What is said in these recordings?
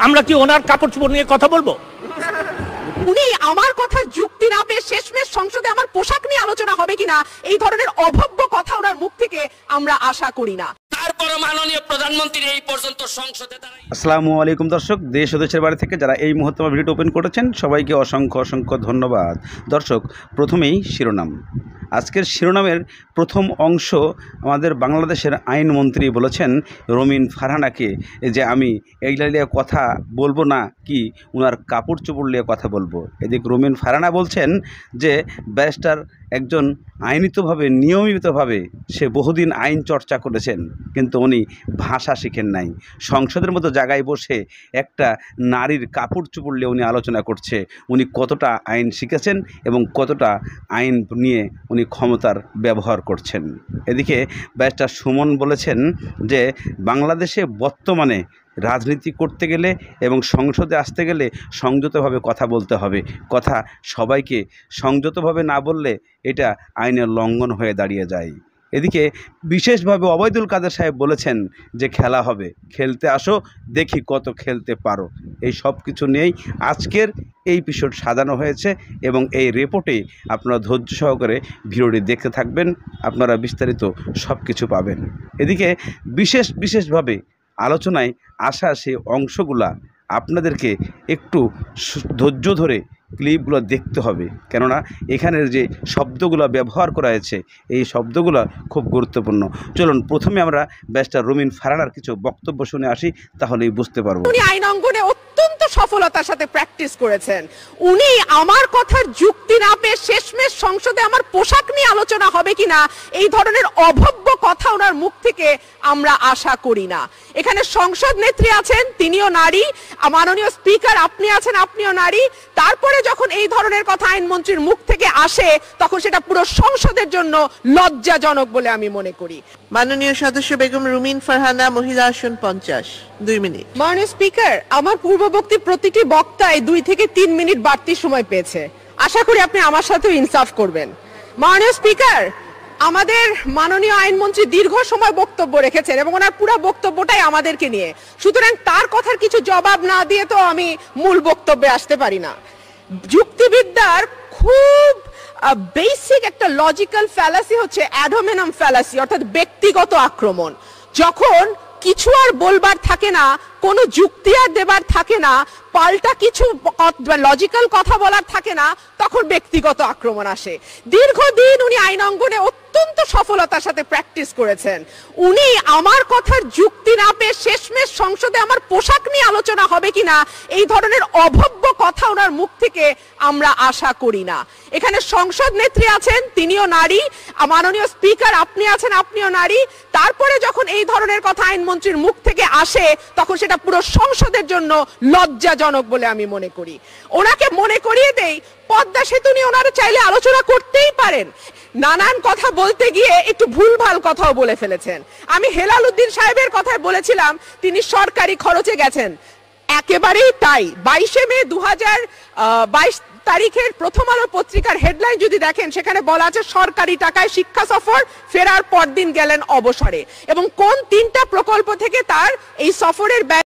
আমরা কি ওনার কাপড় চোপড় নিয়ে কথা বলবো? উনি আমার কথা যুক্তি না পেয়ে শেষমেশ সংসদে আমার পোশাক নিয়ে আলোচনা হবে কিনা এই ধরনের অভব্য কথা ওনার মুখ থেকে আমরা আশা করি না। তারপর মাননীয় প্রধানমন্ত্রী এই পর্যন্ত সংসদে আসসালামু আলাইকুম দর্শক, দেশ ও দেশের বাড়ি থেকে যারা এই মুহূর্তে আমার ভিডিওটা ওপেন করেছেন সবাইকে অসংখ্য অসংখ্য ধন্যবাদ। দর্শক, প্রথমেই শিরোনাম। আজকের শিরোনামের প্রথম অংশ, আমাদের বাংলাদেশের আইনমন্ত্রী বলেছেন রমিন ফারহানাকে যে আমি এইগুলা নিয়ে কথা বলবো না, কি ওনার কাপড় চোপড় নিয়ে কথা বলবো। এদিক রমিন ফারহানা বলছেন যে ব্যারিস্টার একজন আইনিতভাবে নিয়মিতভাবে সে বহুদিন আইন চর্চা করেছেন, কিন্তু উনি ভাষা শিখেন নাই। সংসদের মতো জায়গায় বসে একটা নারীর কাপড় চোপড় নিয়ে উনি আলোচনা করছে। উনি কতটা আইন শিখেছেন এবং কতটা আইন নিয়ে উনি ক্ষমতার ব্যবহার করছেন। এদিকে ব্যারিস্টার সুমন বলেছেন যে বাংলাদেশে বর্তমানে রাজনীতি করতে গেলে এবং সংসদে আসতে গেলে সংযতভাবে কথা বলতে হবে। কথা সবাইকে সংযতভাবে না বললে এটা আইনের লঙ্ঘন হয়ে দাঁড়িয়ে যায়। এদিকে বিশেষভাবে ওবায়দুল কাদের সাহেব বলেছেন যে খেলা হবে, খেলতে আসো, দেখি কত খেলতে পারো। এই সব কিছু নিয়েই আজকের এই এপিসোড সাজানো হয়েছে এবং এই রিপোর্টে আপনারা ধৈর্য সহকারে ভিডিওটি দেখতে থাকবেন, আপনারা বিস্তারিত সব কিছু পাবেন। এদিকে বিশেষভাবে আলোচনায় আসা সেই অংশগুলা আপনাদেরকে একটু ধৈর্য ধরে ক্লিপগুলো দেখতে হবে, কেননা এখানের যে শব্দগুলো ব্যবহার করা হয়েছে এই শব্দগুলো খুব গুরুত্বপূর্ণ। চলুন প্রথমে আমরা ব্যারিস্টার রমিন ফারহানার কিছু বক্তব্য শুনে আসি, তাহলেই বুঝতে পারবো। উনি আইন অঙ্গনে অত্যন্ত সফলতার সাথে প্র্যাকটিস করেছেন। উনি আমার কথার যুক্তি না পেয়ে শেষমেশ সংসদে আমার পোশাক নিয়ে আলোচনা হবে কিনা এই ধরনের অভব্য কথা ওনার মুখ থেকে আমরা আশা করি না। এখানে সংসদ নেত্রী আছেন, তিনিও নারী, মাননীয় স্পিকার আপনি আছেন, আপনিও নারী। তারপরে যখন এই ধরনের কথা আইনমন্ত্রীর মুখ থেকে আসে তখন সেটা পুরো সংসদের জন্য লজ্জাজনক বলে আমি মনে করি। মাননীয় সদস্য বেগম রুমিন ফারহানা, মহিলা আসন 50, 2 মিনিট। মাননীয় স্পিকার, আমার পূর্ববর্তী প্রতিটি বক্তায় 2 থেকে 3 মিনিট বাড়তি সময় পেয়েছে। আশা করি আপনি আমার সাথেও ইনসাফ করবেন। মাননীয় স্পিকার, আমাদের মাননীয় আইনমন্ত্রী দীর্ঘ সময় বক্তব্য রেখেছেন এবং ওনার পুরো বক্তব্যটাই আমাদেরকে নিয়ে, সুতরাং তার কথার কিছু জবাব না দিয়ে তো আমি মূল বক্তব্যে আসতে পারি না। যুক্তিবিদ্যার খুব বেসিক একটা লজিক্যাল ফ্যালাসি হচ্ছে অ্যাড হোমিনাম ফ্যালাসি, অর্থাৎ ব্যক্তিগত আক্রমণ। যখন কিছু আর বলবার থাকে না, কোনো যুক্তি আর দেবার থাকে না, পাল্টা কিছু লজিক্যাল কথা বলার থাকে না, তখন ব্যক্তিগত আক্রমণ আসে। দীর্ঘদিন উনি আইন অঙ্গনে অত্যন্ত সফলতার সাথে প্র্যাকটিস করেছেন। উনি আমার কথার যুক্তি না পেয়ে শেষমেশ সংসদে আমার পোশাক নিয়ে আলোচনা হবে কিনা এই ধরনের অভব্য কথা ওনার মুখ থেকে আমরা আশা করি না। এখানে সংসদ নেত্রী আছেন, তিনিও নারী, মাননীয় স্পিকার আপনি আছেন, আপনিও নারী। তারপরে যখন এই ধরনের কথা আইনমন্ত্রীর মুখ থেকে আসে তখন সেটা পুরো সংসদের জন্য লজ্জাজনক বলে আমি মনে করি। ওনাকে মনে করিয়ে দেই, পদ্মা সেতু নিয়ে ওনারা চাইলে আলোচনা করতেই পারেন। নানান কথা বলতে গিয়ে একটু ভুলভাল কথাও বলে ফেলেছেন। আমি হেলাল উদ্দিন সাহেবের কথায় বলেছিলাম তিনি সরকারি খরচে গেছেন, একেবারেই তাই। 22 মে 2022 তারিখের প্রথম আলো পত্রিকার হেডলাইন যদি দেখেন সেখানে বলা আছে সরকারি টাকায় শিক্ষা সফর, ফেরার পরদিন গেলেন অবসরে, এবং কোন 3টা প্রকল্প থেকে তার এই সফরের ব্যয়।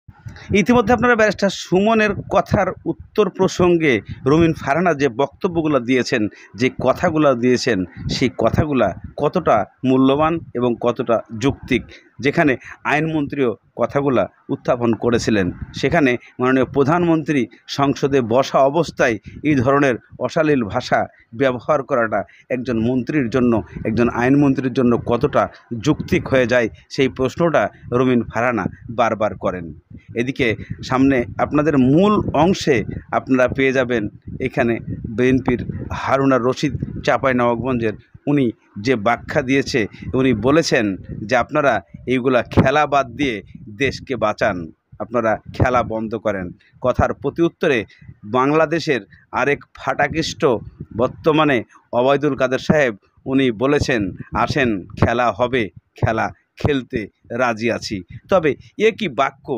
ইতিমধ্যে আপনারা ব্যারিস্টার সুমনের কথার উত্তর প্রসঙ্গে রমিন ফারহানা যে বক্তব্যগুলো দিয়েছেন, যে কথাগুলো দিয়েছেন, সেই কথাগুলা কতটা মূল্যবান এবং কতটা যৌক্তিক। যেখানে আইনমন্ত্রীও কথাগুলা উত্থাপন করেছিলেন, সেখানে মাননীয় প্রধানমন্ত্রী সংসদে বসা অবস্থায় এই ধরনের অশালীল ভাষা ব্যবহার করাটা একজন মন্ত্রীর জন্য, একজন আইনমন্ত্রীর জন্য কতটা যৌক্তিক হয়ে যায় সেই প্রশ্নটা রমিন ফারহানা বারবার করেন। এদিকে সামনে আপনাদের মূল অংশে আপনারা পেয়ে যাবেন এখানে বিএনপির হারুনার রশিদ চাঁপাইনবাবগঞ্জের উনি যে ব্যাখ্যা দিয়েছে, উনি বলেছেন যে আপনারা এইগুলা খেলা বাদ দিয়ে দেশকে বাঁচান, আপনারা খেলা বন্ধ করেন। কথার প্রতি উত্তরে বাংলাদেশের আরেক ফাটাকিষ্ট বর্তমানে ওবায়দুল কাদের সাহেব উনি বলেছেন আসেন খেলা হবে, খেলা খেলতে রাজি আছি। তবে এ কি বাক্য!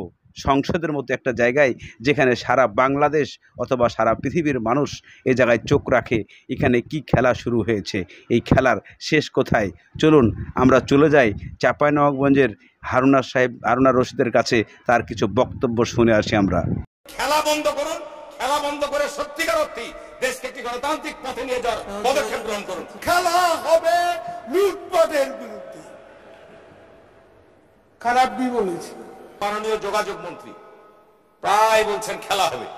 সংসদের মতো একটা জায়গায় যেখানে সারা বাংলাদেশ অথবা সারা পৃথিবীর মানুষ এ জায়গায় চোখ রাখে, এখানে কি খেলা শুরু হয়েছে, এই খেলার শেষ কোথায়? চলুন আমরা চলে যাই চাঁপাইনবাবগঞ্জের হারুনা রশিদের কাছে তার কিছু বক্তব্য শুনে আসি আমরা। খেলা বন্ধ করুন, খেলা বন্ধ করে সত্যিকার অর্থে দেশকে একটি গণতান্ত্রিক পথে নিয়ে যাওয়ার পদক্ষেপ গ্রহণ করুন। খেলা হবে লুটপাটের বিরুদ্ধে। খারাপ কি বলেছি? মাননীয় যোগাযোগ মন্ত্রী প্রায় বলছেন খেলা হবে,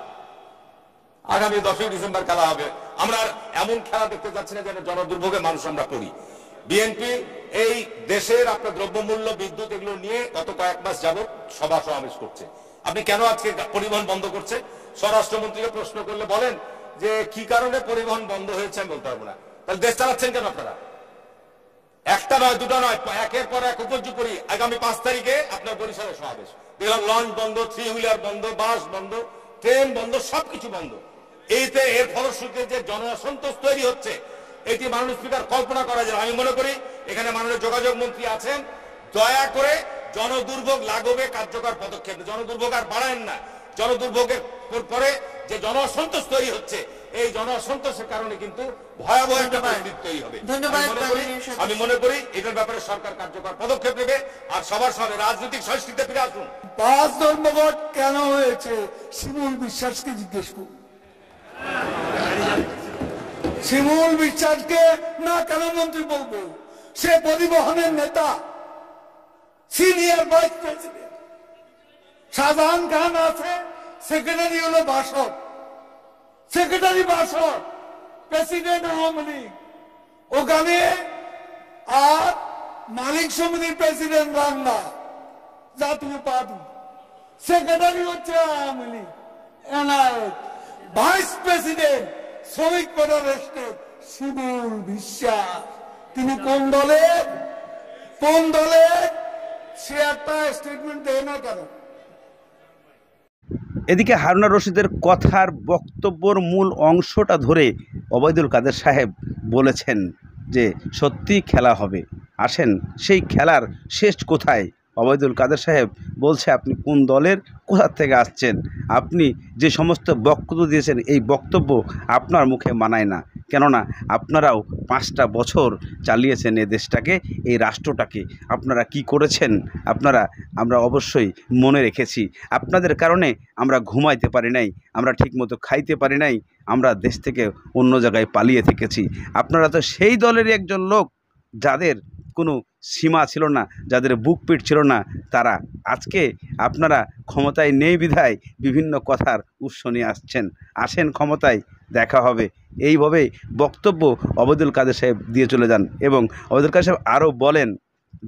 আগামী 10ই ডিসেম্বর খেলা হবে। আমরা আর এমন খেলা দেখতে যাচ্ছি না যেন জনদুর্ভোগে মানুষ আমরা পড়ি। বিএনপি এই দেশের আপনার দ্রব্যমূল্য, বিদ্যুৎ এগুলো নিয়ে গত কয়েক মাস যাবত সভা সমাবেশ করছে। আপনি কেন আজকে পরিবহন বন্ধ করছে? স্বরাষ্ট্রমন্ত্রীকে প্রশ্ন করলে বলেন যে কি কারণে পরিবহন বন্ধ হয়েছে আমি বলতে পারবো না। তাহলে দেশ চালাচ্ছেন কেন আপনারা? একটা নয়, দুটো নয়, একের পর এক উপর্যুপরি আগামী 5 তারিখে আপনার বরিশালে সমাবেশ। দেখলাম লঞ্চ বন্ধ, 3 হুইলার বন্ধ, বাস বন্ধ, ট্রেন বন্ধ, সবকিছু বন্ধ। এইতে এর ফলশ্রুতিতে যে জন অসন্তোষ তৈরি হচ্ছে এটি মাননীয় স্পিকার কল্পনা করা যায়। আমি মনে করি এখানে মাননীয় যোগাযোগ মন্ত্রী আছেন, দয়া করে জনদুর্ভোগ লাঘবে কার্যকর পদক্ষেপ, জনদুর্ভোগ আর বাড়ায়েন না। জনদুর্ভোগের পরে যে জন অসন্তোষ তৈরি হচ্ছে এই জন অসন্তোষের কারণে কিন্তু ভয়াবহ একটা পরিস্থিতি তৈরি হবে। আমি মনে করি এটার ব্যাপারে সরকার কার্যকর পদক্ষেপ নেবে। আর সবার সঙ্গে রাজনৈতিক সংস্কৃতিতে ফিরে আসুন। 5 ধর্মঘট কেন হয়েছে শিমুল বিশ্বাসকে জিজ্ঞেস করুন। শিমুল বিশ্বাসকে না কেন মন্ত্রী বলবো? সে পরিবহনের নেতা, সিনিয়র ভাইস প্রেসিডেন্ট। শাহজাহান খান আছে, সেক্রেটারি হলো বাসদ, সেক্রেটারি বাসদ, প্রেসিডেন্ট আওয়ামী লীগ ওখানে, আর মালিক সমিতির প্রেসিডেন্ট রান্না জাতীয় পার্টি, সেক্রেটারি হচ্ছে Awami League NIA, vice president শ্রমিক ফেডারেশনের শিমুল বিশ্বাস। তিনি কোন দলের? কোন দলের? সে একটা স্টেটমেন্ট দেয় না কেন? এদিকে হারুনা রশিদের কথার বক্তব্যর মূল অংশটা ধরে ওবায়দুল কাদের সাহেব বলেছেন যে সত্যি খেলা হবে। আসেন সেই খেলার শেষ কোথায়? ওবায়দুল কাদের সাহেব বলছে আপনি কোন দলের, কোথা থেকে আসছেন, আপনি যে সমস্ত বক্তব্য দিয়েছেন এই বক্তব্য আপনার মুখে মানায় না। কেননা আপনারাও 5টা বছর চালিয়েছেন এ দেশটাকে, এই রাষ্ট্রটাকে। আপনারা কি করেছেন আমরা অবশ্যই মনে রেখেছি। আপনাদের কারণে আমরা ঘুমাইতে পারি নাই, আমরা ঠিকমতো খাইতে পারি নাই, আমরা দেশ থেকে অন্য জায়গায় পালিয়ে থেকেছি। আপনারা তো সেই দলেরই একজন লোক যাদের কোনো সীমা ছিল না, যাদের বুক পিট ছিল না। তারা আজকে আপনারা ক্ষমতায় নেই বিধায় বিভিন্ন কথার উৎস নিয়ে আসছেন। আসেন ক্ষমতায়, দেখা হবে। এইভাবে বক্তব্য ওবায়দুল কাদের সাহেব দিয়ে চলে যান। এবং ওবায়দুল কাদের সাহেব আরও বলেন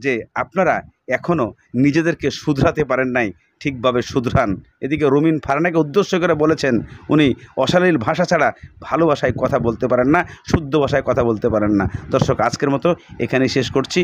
যে আপনারা এখনও নিজেদেরকে শুধরাতে পারেন নাই, ঠিকভাবে শুধরান। এদিকে রুমিন ফারহানাকে উদ্দেশ্য করে বলেছেন উনি অশালীল ভাষা ছাড়া ভালো ভাষায় কথা বলতে পারেন না, শুদ্ধ ভাষায় কথা বলতে পারেন না। দর্শক, আজকের মতো এখানেই শেষ করছি।